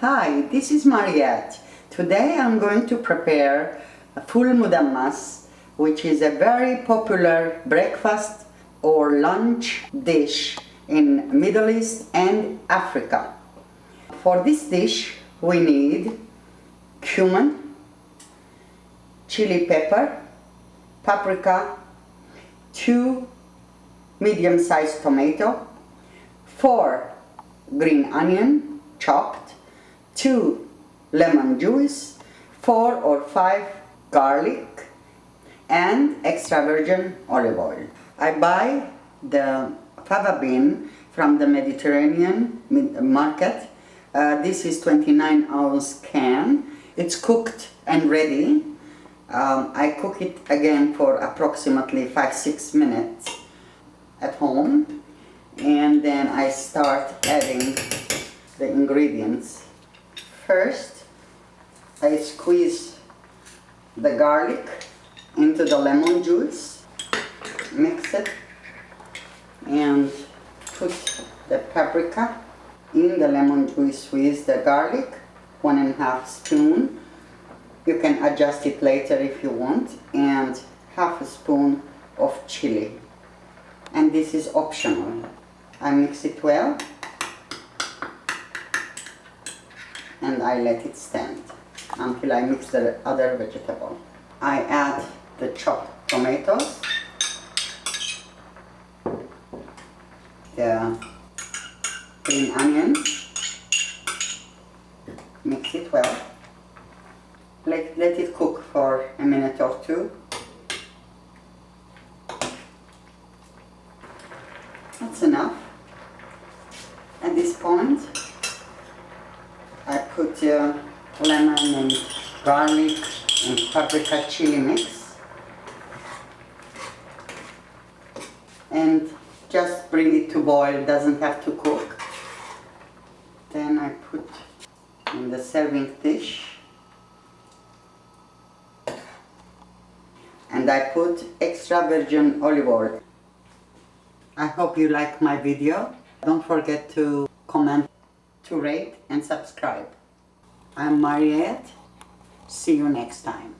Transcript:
Hi, this is Mariette. Today I'm going to prepare a full Mudammas, which is a very popular breakfast or lunch dish in Middle East and Africa. For this dish we need cumin, chili pepper, paprika, 2 medium-sized tomato, 4 green onion chopped, 2 lemon juice, 4 or 5 garlic, and extra virgin olive oil. I buy the fava bean from the Mediterranean market. This is 29-ounce can. It's cooked and ready. I cook it again for approximately 5-6 minutes at home, and then I start adding the ingredients. First, I squeeze the garlic into the lemon juice, mix it, and put the paprika in the lemon juice with the garlic, 1.5 spoon. You can adjust it later if you want, and 1/2 spoon of chili. And this is optional. I mix it well and I let it stand until I mix the other vegetable. I add the chopped tomatoes, the green onions, mix it well. Let it cook for a minute or two. That's enough. At this point, I put lemon and garlic and paprika chili mix and just bring it to boil, doesn't have to cook. Then I put in the serving dish and I put extra virgin olive oil. I hope you like my video. Don't forget to comment, to rate and subscribe. I'm Mariette. See you next time.